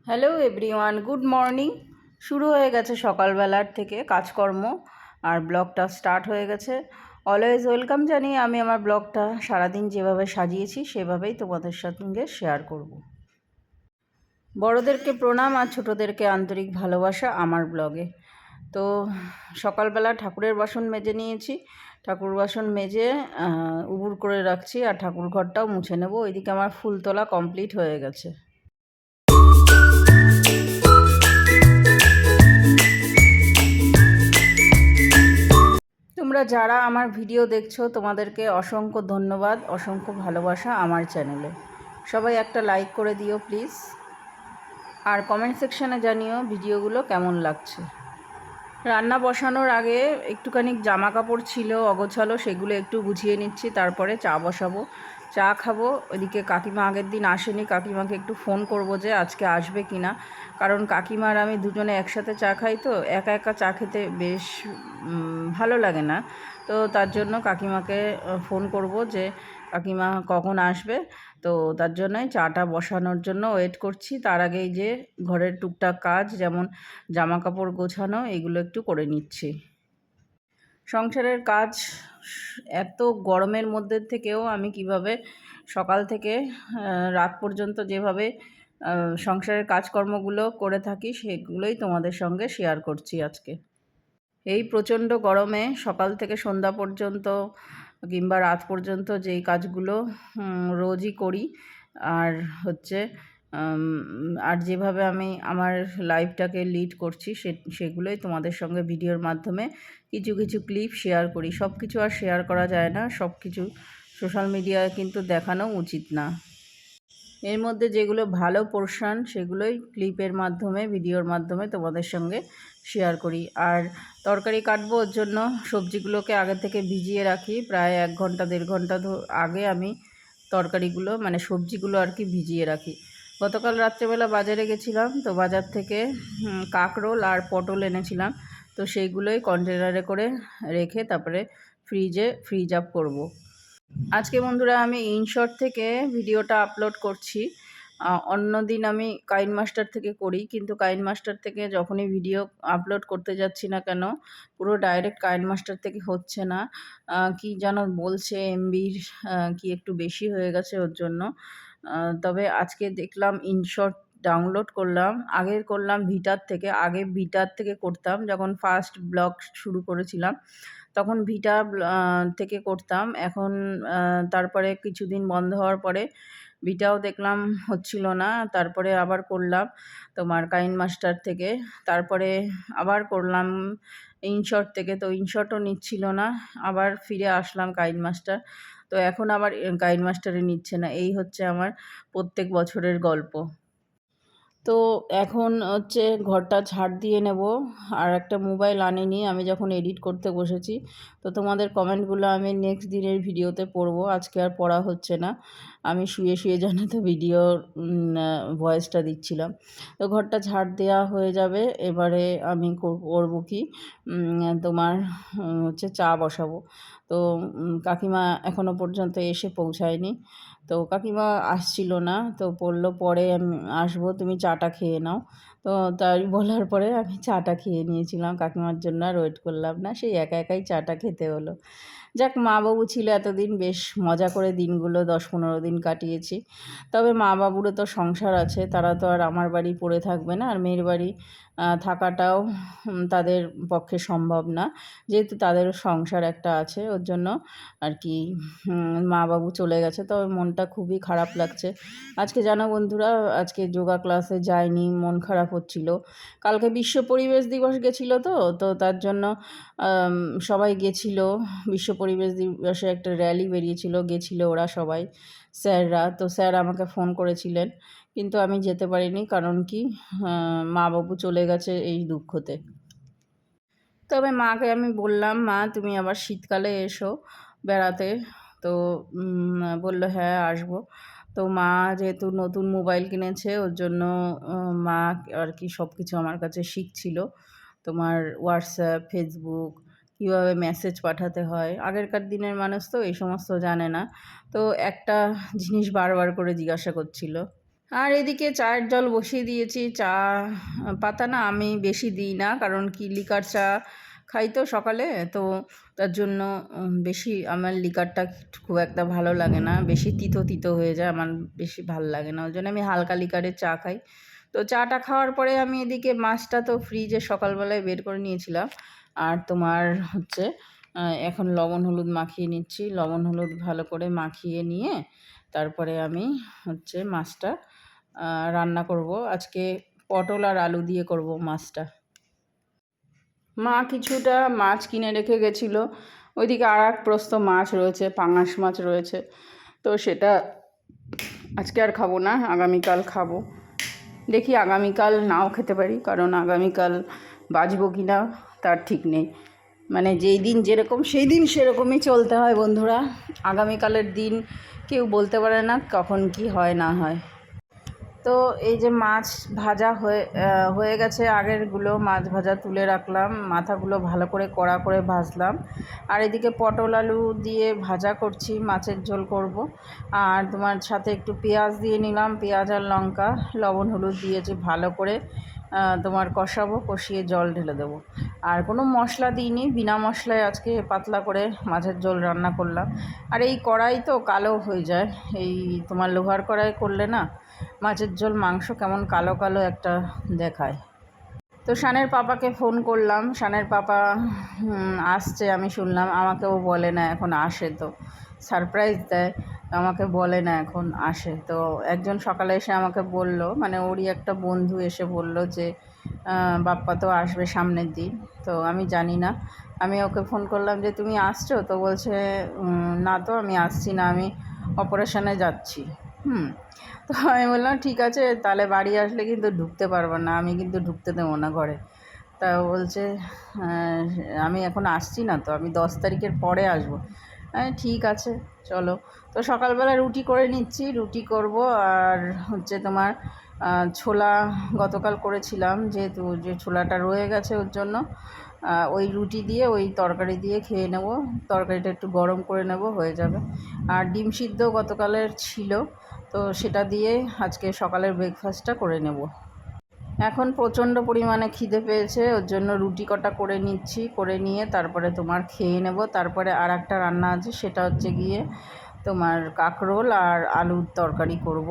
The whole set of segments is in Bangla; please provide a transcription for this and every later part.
Hello everyone, good morning. শুরু হয়ে গেছে সকালবেলার থেকে কাজকর্ম, আর ব্লগটা স্টার্ট হয়ে গেছে। অলওয়েজ ওয়েলকাম জানিয়ে আমি আমার ব্লগটা সারাদিন যেভাবে সাজিয়েছি সেভাবেই তোমাদের সঙ্গে শেয়ার করব। বড়োদেরকে প্রণাম আর ছোটোদেরকে আন্তরিক ভালোবাসা আমার ব্লগে। তো সকালবেলা ঠাকুরের বাসন মেজে নিয়েছি, ঠাকুর বাসন মেজে উবুর করে রাখছি, আর ঠাকুর ঘরটাও মুছে নেব। ওইদিকে আমার ফুল তোলা কমপ্লিট হয়ে গেছে। তোমরা যারা আমার ভিডিও দেখছো তোমাদেরকে অসংখ্য ধন্যবাদ, অসংখ্য ভালোবাসা আমার চ্যানেলে। সবাই একটা লাইক করে দিও প্লিজ, আর কমেন্ট সেকশানে জানিও ভিডিওগুলো কেমন লাগছে। রান্না বসানোর আগে একটুখানি জামা কাপড় ছিল অগোছালো, সেগুলো একটু গুছিয়ে নিচ্ছি, তারপরে চা বসাবো, চা খাবো। ওইদিকে কাকিমা আগের দিন আসেনি, কাকিমাকে একটু ফোন করব যে আজকে আসবে কি না, কারণ কাকিমার আমি দুজনে একসাথে চা খাই, তো একা একা চা খেতে বেশ ভালো লাগে না। তো তার জন্য কাকিমাকে ফোন করব যে কাকিমা কখন আসবে। তো তার জন্যই চাটা বসানোর জন্য ওয়েট করছি। তার আগেই যে ঘরের টুকটাক কাজ, যেমন জামা কাপড় গোছানো, এগুলো একটু করে নিচ্ছি। সংসারের কাজ এত গরমের মধ্যে থেকেও আমি কিভাবে সকাল থেকে রাত পর্যন্ত যেভাবে সংসারের কাজকর্মগুলো করে থাকি সেগুলোই তোমাদের সঙ্গে শেয়ার করছি আজকে। এই প্রচণ্ড গরমে সকাল থেকে সন্ধ্যা পর্যন্ত কিংবা রাত পর্যন্ত যেই কাজগুলো রোজই করি, আর হচ্ছে আর যেভাবে আমি আমার লাইফটাকে লিড করছি সেগুলোই তোমাদের সঙ্গে ভিডিওর মাধ্যমে কিছু কিছু ক্লিপ শেয়ার করি। সব কিছু আর শেয়ার করা যায় না, সব কিছু সোশ্যাল মিডিয়ায় কিন্তু দেখানো উচিত না। এর মধ্যে যেগুলো ভালো পোরশন সেগুলোই ক্লিপের মাধ্যমে, ভিডিওর মাধ্যমে তোমাদের সঙ্গে শেয়ার করি। আর তরকারি কাটবো, ওর জন্য সবজিগুলোকে আগে থেকে ভিজিয়ে রাখি, প্রায় 1 ঘন্টা 1.5 ঘন্টা আগে আমি তরকারিগুলো মানে সবজিগুলো আর কি ভিজিয়ে রাখি। গতকাল রাত্রেবেলা বাজারে গেছিলাম, তো বাজার থেকে কাঁকরোল আর পটল এনেছিলাম, তো সেইগুলোই কন্টেনারে করে রেখে তারপরে ফ্রিজ আপ করবো। আজকে বন্ধুরা আমি ইনশর্ট থেকে ভিডিওটা আপলোড করছি। অন্য দিন আমি কাইন মাস্টার থেকে করি, কিন্তু কাইন মাস্টার থেকে যখনই ভিডিও আপলোড করতে যাচ্ছি না কেন, পুরো ডাইরেক্ট কাইন মাস্টার থেকে হচ্ছে না। কি যেন বলছে এমবির কি একটু বেশি হয়ে গেছে ওর জন্য। তবে আজকে দেখলাম ইনশর্ট ডাউনলোড করলাম, আগের করলাম ভিটার থেকে। আগে ভিটার থেকে করতাম, যখন ফার্স্ট ব্লগ শুরু করেছিলাম তখন ভিটা থেকে করতাম। এখন তারপরে কিছুদিন বন্ধ হওয়ার পরে ভিটাও দেখলাম হচ্ছিল না, তারপরে আবার করলাম তোমার কাইন মাস্টার থেকে, তারপরে আবার করলাম ইনশর্ট থেকে, তো ইনশর্টও নিচ্ছিল না, আবার ফিরে আসলাম কাইন মাস্টার। তো এখন আবার কাইন মাস্টারে নিচ্ছে না। এই হচ্ছে আমার প্রত্যেক বছরের গল্প। তো এখন হচ্ছে ঘরটা ঝাড় দিয়ে নেব, আর একটা মোবাইল আনিনি আমি যখন এডিট করতে বসেছি। তো তোমাদের কমেন্টগুলো আমি নেক্সট দিনের ভিডিওতে পড়বো, আজকে আর পড়া হচ্ছে না। আমি শুয়ে শুয়ে জানো তো ভিডিওর ভয়েসটা দিচ্ছিলাম। তো ঘরটা ঝাড় দেওয়া হয়ে যাবে, এবারে আমি করবো কি তোমার হচ্ছে চা বসাবো। তো কাকিমা এখনও পর্যন্ত এসে পৌঁছায়নি, তো কাকিমা আসছিল না, তো বলল পরে আমি আসবো, তুমি চাটা খেয়ে নাও। তো তাই বলার পরে আমি চাটা খেয়ে নিয়েছিলাম, কাকিমার জন্য আর ওয়েট করলাম না, সেই একা একাই চাটা খেতে হলো। যাক, মা বাবু ছিল এতদিন, বেশ মজা করে দিনগুলো 10-15 দিন কাটিয়েছি। তবে মা বাবুরও তো সংসার আছে, তারা তো আর আমার বাড়ি পড়ে থাকবে না, আর মেয়ের বাড়ি থাকাটাও তাদের পক্ষে সম্ভব না, যেহেতু তাদেরও সংসার একটা আছে, ওর জন্য আর কি মা বাবু চলে গেছে। তবে মনটা খুবই খারাপ লাগছে আজকে, জানো বন্ধুরা, আজকে যোগা ক্লাসে যাইনি, মন খারাপ হচ্ছিল। কালকে বিশ্ব পরিবেশ দিবস গেছিলো, তো তার জন্য সবাই গেছিলো। বিশ্ব পরিবেশ দিবসে একটা র্যালি বেরিয়েছিল, গেছিলো ওরা সবাই, স্যাররা। তো স্যার আমাকে ফোন করেছিলেন, কিন্তু আমি যেতে পারিনি, কারণ কি মা বাবু চলে গেছে এই দুঃখতে। তবে মাকে আমি বললাম, মা তুমি আবার শীতকালে এসো বেড়াতে। তো বললো হ্যাঁ আসবো। তো মা যেহেতু নতুন মোবাইল কিনেছে, ওর জন্য মা আর কি সব কিছু আমার কাছে শিখছিল। তোমার হোয়াটসঅ্যাপ, ফেসবুক, কীভাবে মেসেজ পাঠাতে হয়। আগেরকার দিনের মানুষ তো এই সমস্ত জানে না, তো একটা জিনিস বারবার করে জিজ্ঞাসা করছিল, আর এদিকে চায়ের জল বসিয়ে দিয়েছি। চা পাতা না আমি বেশি দিই না, কারণ কি লিকার চা খাই তো সকালে, তো তার জন্য বেশি আমার লিকারটা খুব একটা ভালো লাগে না, বেশি তিতো তিতো হয়ে যায়, আমার বেশি ভালো লাগে না, ওই জন্য আমি হালকা লিকারের চা খাই। তো চাটা খাওয়ার পরে আমি এদিকে মাছটা তো ফ্রিজে সকালবেলায় বের করে নিয়েছিলাম, আর তোমার হচ্ছে এখন লবণ হলুদ মাখিয়ে নিচ্ছি। লবণ হলুদ ভালো করে মাখিয়ে নিয়ে তারপরে আমি হচ্ছে মাছটা রান্না করব। আজকে পটল আর আলু দিয়ে করব মাছটা। মা কিছুটা মাছ কিনে রেখে গেছিলো, ওইদিকে আর এক প্রস্ত মাছ রয়েছে, পাঙাশ মাছ রয়েছে, তো সেটা আজকে আর খাবো না, আগামীকাল খাবো। দেখি আগামীকাল নাও খেতে পারি, কারণ আগামীকাল বাঁচবো কি না তার ঠিক নেই। মানে যেই দিন যেরকম সেই দিন সেরকমই চলতে হয় বন্ধুরা। আগামীকালের দিন কেউ বলতে পারে না কখন কি হয় না হয়। তো এই যে মাছ ভাজা হয়ে গেছে, আগেরগুলো মাছ ভাজা তুলে রাখলাম, মাথাগুলো ভালো করে কড়া করে ভাজলাম। আর এদিকে পটল আলু দিয়ে ভাজা করছি, মাছের ঝোল করব। আর তোমার সাথে একটু পেঁয়াজ দিয়ে নিলাম, পেঁয়াজ আর লঙ্কা, লবণ হলুদ দিয়েছি, ভালো করে তোমার কষাবো, কষিয়ে জল ঢেলে দেবো। আর কোনো মশলা দিইনি, বিনা মশলায় আজকে পাতলা করে মাছের ঝোল রান্না করলাম। আর এই কড়াই তো কালো হয়ে যায়, এই তোমার লোহার কড়াই করলে না মাছের ঝোল মাংস কেমন কালো কালো একটা দেখায়। তো শানের পাপাকে ফোন করলাম, শানের পাপা আসছে আমি শুনলাম, আমাকেও বলে না এখন আসে, তো সারপ্রাইজ দেয়, আমাকে বলে না এখন আসে। তো একজন সকালে এসে আমাকে বলল, মানে ওরই একটা বন্ধু এসে বলল যে বাপ্পা তো আসবে সামনের দিন। তো আমি জানি না, আমি ওকে ফোন করলাম যে তুমি আসছো, তো বলছে না তো আমি আসছি না, আমি অপারেশনে যাচ্ছি। তো আমি বললাম ঠিক আছে, তাহলে বাড়ি আসলে কিন্তু ঢুকতে পারবো না, আমি কিন্তু ঢুকতে দেবো না ঘরে। তা বলছে আমি এখন আসছি না, তো আমি 10 তারিখের পরে আসবো। ঠিক আছে চলো। তো সকালবেলা রুটি করে নিচ্ছি, রুটি করব। আর হচ্ছে তোমার ছোলা গতকাল করেছিলাম, যেহেতু যে ছোলাটা রয়ে গেছে ওর জন্য ওই রুটি দিয়ে ওই তরকারি দিয়ে খেয়ে নেব, তরকারিটা একটু গরম করে নেব, হয়ে যাবে। আর ডিম সিদ্ধ গতকালের ছিল, তো সেটা দিয়ে আজকে সকালের ব্রেকফাস্টটা করে নেব। এখন প্রচণ্ড পরিমাণে খিদে পেয়েছে, ওর জন্য রুটি কটা করে নিচ্ছি, করে নিয়ে তারপরে তোমার খেয়ে নেব। তারপরে আর একটা রান্না আছে, সেটা হচ্ছে গিয়ে তোমার কাঁকরোল আর আলুর তরকারি করব,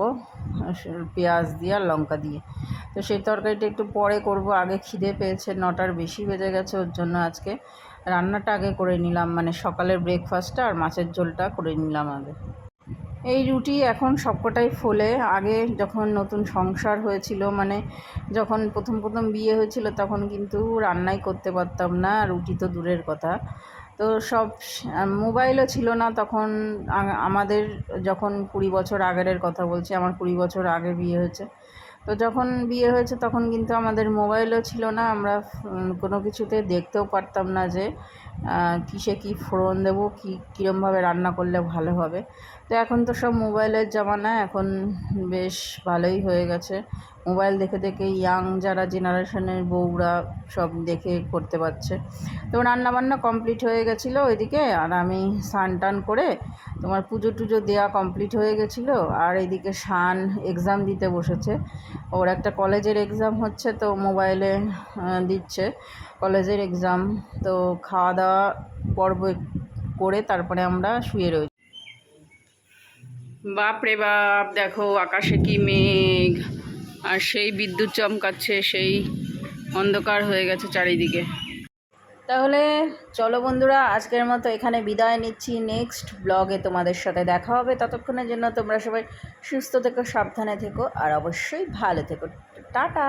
পেঁয়াজ দিয়ে আর লঙ্কা দিয়ে। তো সেই তরকারিটা একটু পরে করব, আগে খিদে পেয়েছে, 9টার বেশি বেজে গেছে, ওর জন্য আজকে রান্নাটা আগে করে নিলাম, মানে সকালের ব্রেকফাস্টটা আর মাছের ঝোলটা করে নিলাম আগে। এই রুটি এখন সবকটাই ফোলে। আগে যখন নতুন সংসার হয়েছিল, মানে যখন প্রথম প্রথম বিয়ে হয়েছিল, তখন কিন্তু রান্নাই করতে পারতাম না, রুটি তো দূরের কথা। তো সব মোবাইলও ছিল না তখন, আমাদের যখন 20 বছর আগের কথা বলছি, আমার 20 বছর আগে বিয়ে হয়েছে। তো যখন বিয়ে হয়েছে তখন কিন্তু আমাদের মোবাইলও ছিল না, আমরা কোনো কিছুতে দেখতেও পারতাম না যে কিসে কী ফোড়ন দেবো, কীরমভাবে রান্না করলে ভালো হবে। তো এখন তো সব মোবাইলের জামানা, এখন বেশ ভালোই হয়ে গেছে, মোবাইল দেখে দেখে ইয়াং যারা জেনারেশনের বউরা সব দেখে করতে পারছে। তো রান্নাবান্না কমপ্লিট হয়ে গেছিলো ওইদিকে, আর আমি স্নান টান করে তোমার পুজো টুজো দেওয়া কমপ্লিট হয়ে গেছিলো। আর এইদিকে শান এক্সাম দিতে বসেছে, ওর একটা কলেজের এক্সাম হচ্ছে, তো মোবাইলে দিচ্ছে কলেজের এক্সাম। তো খাওয়া দাওয়া পর্ব করে তারপরে আমরা শুয়ে রয়েছি। বাপ রে বাপ, দেখো আকাশে কি মেঘ, আর সেই বিদ্যুৎ চমকাচ্ছে, সেই অন্ধকার হয়ে গেছে চারিদিকে। তাহলে চলো বন্ধুরা, আজকের মতো এখানে বিদায় নিচ্ছি, নেক্সট ব্লগে তোমাদের সাথে দেখা হবে। ততক্ষণের জন্য তোমরা সবাই সুস্থ থেকো, সাবধানে থেকো, আর অবশ্যই ভালো থেকো। টাটা।